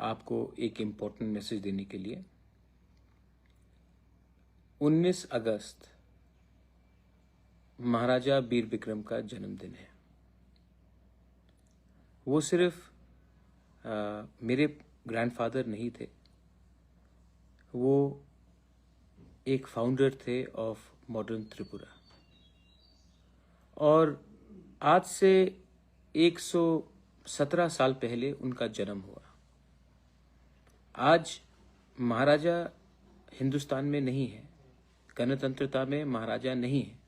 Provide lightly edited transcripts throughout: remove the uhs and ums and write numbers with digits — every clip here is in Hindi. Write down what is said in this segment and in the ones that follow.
आपको एक इम्पोर्टेंट मैसेज देने के लिए। 19 अगस्त महाराजा वीर विक्रम का जन्मदिन है। वो सिर्फ मेरे ग्रैंडफादर नहीं थे, वो एक फाउंडर थे ऑफ मॉडर्न त्रिपुरा। और आज से 117 साल पहले उनका जन्म हुआ। आज महाराजा हिंदुस्तान में नहीं है, गणतंत्रता में महाराजा नहीं है,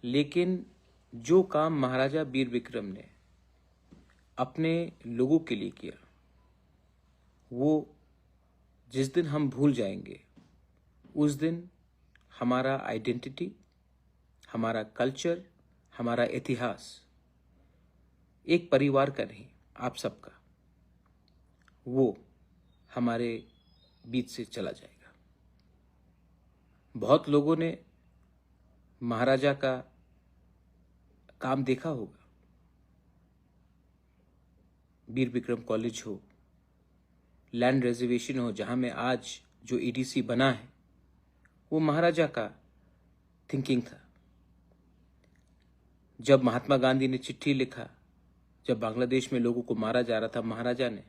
लेकिन जो काम महाराजा वीर विक्रम ने अपने लोगों के लिए किया, वो जिस दिन हम भूल जाएंगे, उस दिन हमारा आइडेंटिटी, हमारा कल्चर, हमारा इतिहास एक परिवार का नहीं, आप सबका, वो हमारे बीच से चला जाएगा। बहुत लोगों ने महाराजा का काम देखा होगा। वीर विक्रम कॉलेज हो, लैंड रिजर्वेशन हो, जहां में आज जो ईडीसी बना है, वो महाराजा का थिंकिंग था। जब महात्मा गांधी ने चिट्ठी लिखा, जब बांग्लादेश में लोगों को मारा जा रहा था, महाराजा ने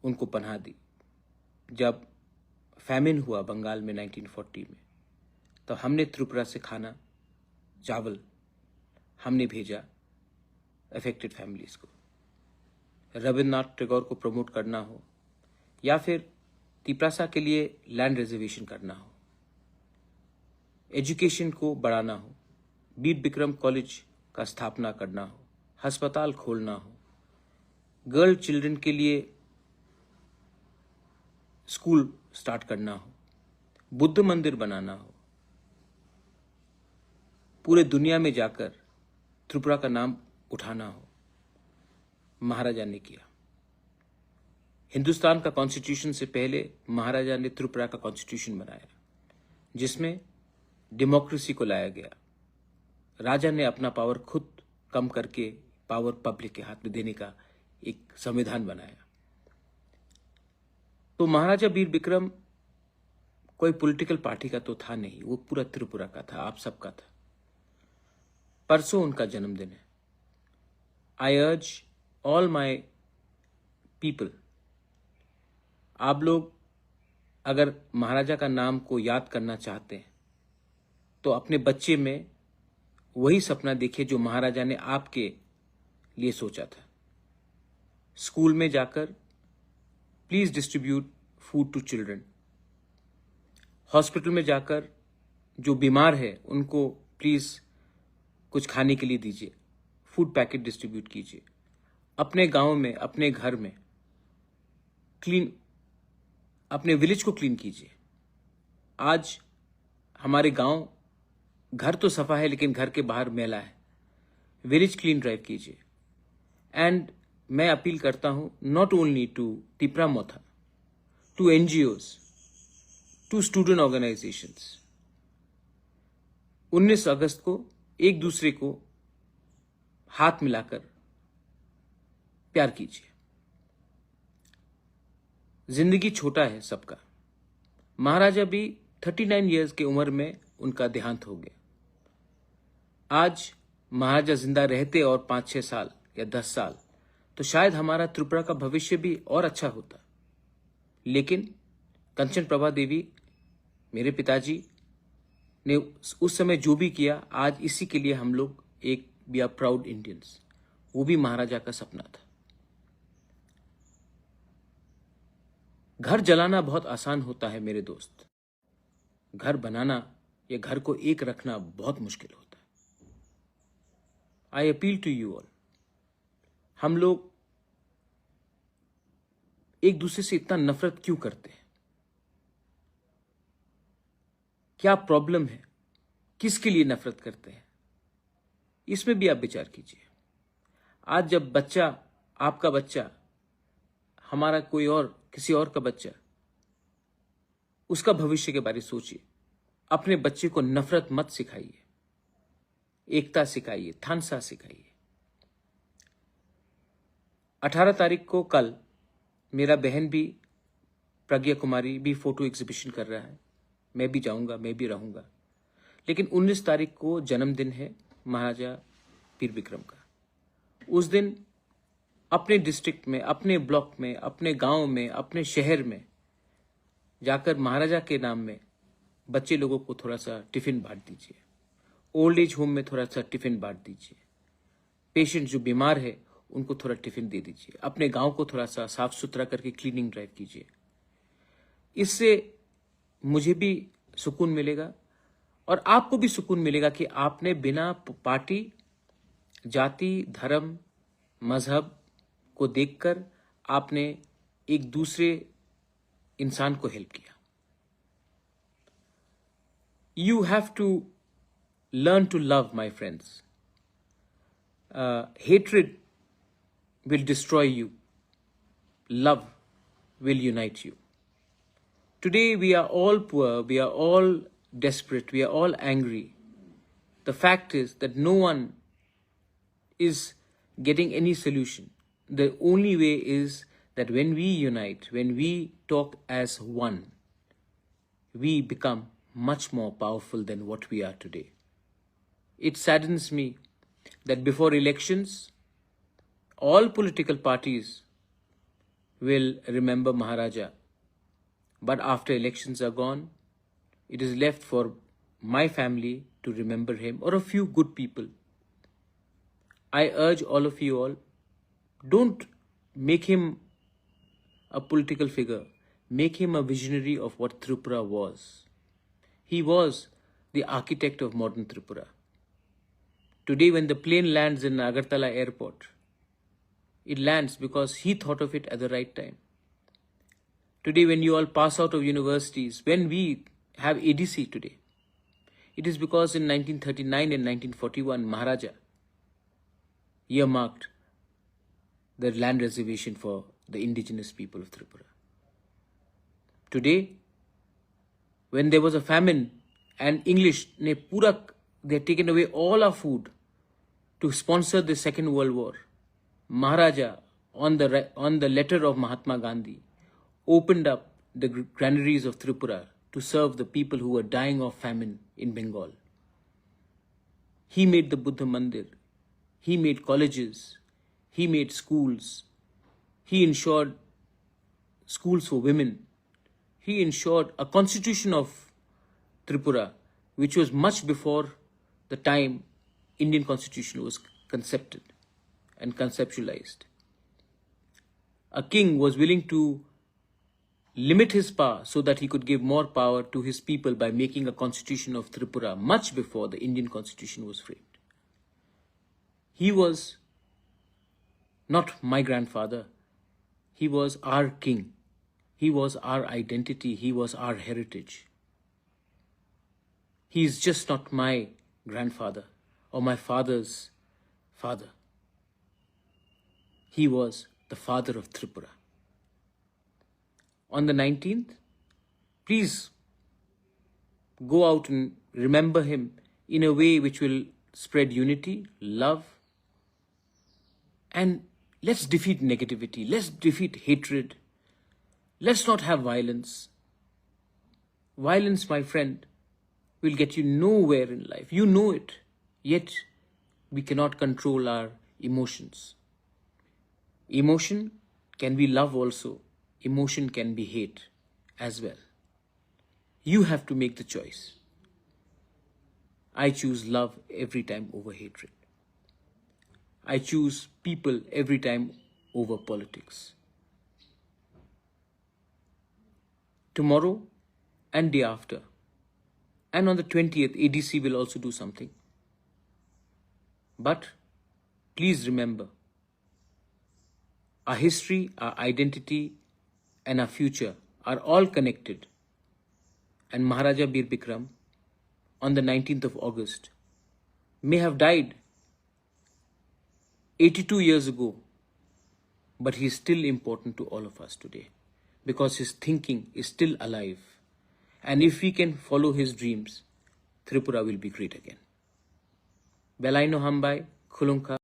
उनको पनाह दी। जब फैमिन हुआ बंगाल में 1940 में, तो हमने त्रिपुरा से खाना, चावल हमने भेजा अफेक्टेड फैमिलीज को। रविन्द्रनाथ टैगोर को प्रमोट करना हो या फिर तिपरासा के लिए लैंड रिजर्वेशन करना हो, एजुकेशन को बढ़ाना हो, वीर विक्रम कॉलेज का स्थापना करना हो, अस्पताल खोलना हो, गर्ल चिल्ड्रन के लिए स्कूल स्टार्ट करना हो, बुद्ध मंदिर बनाना हो, पूरे दुनिया में जाकर त्रिपुरा का नाम उठाना हो, महाराजा ने किया। हिंदुस्तान का कॉन्स्टिट्यूशन से पहले महाराजा ने त्रिपुरा का कॉन्स्टिट्यूशन बनाया, जिसमें डेमोक्रेसी को लाया गया। राजा ने अपना पावर खुद कम करके पावर पब्लिक के हाथ में देने का एक संविधान बनाया। तो महाराजा वीर विक्रम कोई पॉलिटिकल पार्टी का तो था नहीं, वो पूरा त्रिपुरा का था, आप सबका था। परसों उनका जन्मदिन है। आई अर्ज ऑल माई पीपल, आप लोग अगर महाराजा का नाम को याद करना चाहते हैं तो अपने बच्चे में वही सपना देखिए जो महाराजा ने आपके लिए सोचा था। स्कूल में जाकर please distribute food to children. Hospital में जाकर जो बीमार है उनको प्लीज कुछ खाने के लिए दीजिए, फूड पैकेट डिस्ट्रीब्यूट कीजिए। अपने गांव में, अपने घर में क्लीन, अपने विलेज को क्लीन कीजिए। आज हमारे गांव, घर तो सफा है लेकिन घर के बाहर मैला है, विलेज क्लीन ड्राइव कीजिए। एंड मैं अपील करता हूं not only to Tipra Motha, to NGOs, to student organisations, 19 अगस्त को एक दूसरे को हाथ मिलाकर प्यार कीजिए। जिंदगी छोटा है सबका। महाराजा भी 39 इयर्स की उम्र में उनका देहांत हो गया। आज महाराजा जिंदा रहते और 5-6 साल या 10 साल, तो शायद हमारा त्रिपुरा का भविष्य भी और अच्छा होता। लेकिन कंचन प्रभा देवी, मेरे पिताजी ने उस समय जो भी किया, आज इसी के लिए हम लोग एक वी आर प्राउड इंडियंस। वो भी महाराजा का सपना था। घर जलाना बहुत आसान होता है मेरे दोस्त, घर बनाना या घर को एक रखना बहुत मुश्किल होता है। I appeal to you all, हम लोग एक दूसरे से इतना नफरत क्यों करते हैं? क्या प्रॉब्लम है? किसके लिए नफरत करते हैं? इसमें भी आप विचार कीजिए। आज जब बच्चा, आपका बच्चा, हमारा कोई और, किसी और का बच्चा, उसका भविष्य के बारे में सोचिए। अपने बच्चे को नफरत मत सिखाइए, एकता सिखाइए, थानसा सिखाइए। 18 तारीख को कल मेरा बहन भी प्रज्ञा कुमारी भी फोटो एग्जीबिशन कर रहा है, मैं भी जाऊंगा, मैं भी रहूंगा। लेकिन 19 तारीख को जन्मदिन है महाराजा वीर विक्रम का। उस दिन अपने डिस्ट्रिक्ट में, अपने ब्लॉक में, अपने गांव में, अपने शहर में जाकर महाराजा के नाम में बच्चे लोगों को थोड़ा सा टिफिन बांट दीजिए, ओल्ड एज होम में थोड़ा सा टिफिन बांट दीजिए, पेशेंट जो बीमार है उनको थोड़ा टिफिन दे दीजिए, अपने गांव को थोड़ा सा साफ सुथरा करके क्लीनिंग ड्राइव कीजिए। इससे मुझे भी सुकून मिलेगा और आपको भी सुकून मिलेगा कि आपने बिना पार्टी, जाति, धर्म, मजहब को देखकर आपने एक दूसरे इंसान को हेल्प किया। You have to learn to love, my friends. Hatred will destroy you. Love will unite you. Today we are all poor, we are all desperate, we are all angry. The fact is that no one is getting any solution. The only way is that when we unite, when we talk as one, we become much more powerful than what we are today. It saddens me that before elections, all political parties will remember Maharaja. But after elections are gone, it is left for my family to remember him or a few good people. I urge all of you all, don't make him a political figure. Make him a visionary of what Tripura was. He was the architect of modern Tripura. Today, when the plane lands in Agartala airport, it lands because he thought of it at the right time. Today, when you all pass out of universities, when we have ADC today, it is because in 1939 and 1941, Maharaja earmarked the land reservation for the indigenous people of Tripura. Today, when there was a famine and English, they had taken away all our food to sponsor the Second World War, Maharaja, on the letter of Mahatma Gandhi, opened up the granaries of Tripura to serve the people who were dying of famine in Bengal. He made the Buddha Mandir, he made colleges, he made schools, he ensured schools for women, he ensured a constitution of Tripura, which was much before the time Indian constitution was concepted and conceptualized. A king was willing to limit his power so that he could give more power to his people by making a constitution of Tripura much before the Indian constitution was framed. He was not my grandfather. He was our king. He was our identity. He was our heritage. He is just not my grandfather or my father's father. He was the father of Tripura. On the 19th, please go out and remember him in a way which will spread unity, love, and let's defeat negativity, let's defeat hatred, let's not have violence. Violence, my friend, will get you nowhere in life. You know it, yet we cannot control our emotions. Emotion can be love also. Emotion can be hate as well. You have to make the choice. I choose love every time over hatred. I choose people every time over politics. Tomorrow and day after, and on the 20th, ADC will also do something. But please remember, our history, our identity, and our future are all connected. And Maharaja Bir Bikram, on the 19th of August, may have died 82 years ago, but he is still important to all of us today because his thinking is still alive. And if we can follow his dreams, Tripura will be great again. Belaino Hambai, Khulunka.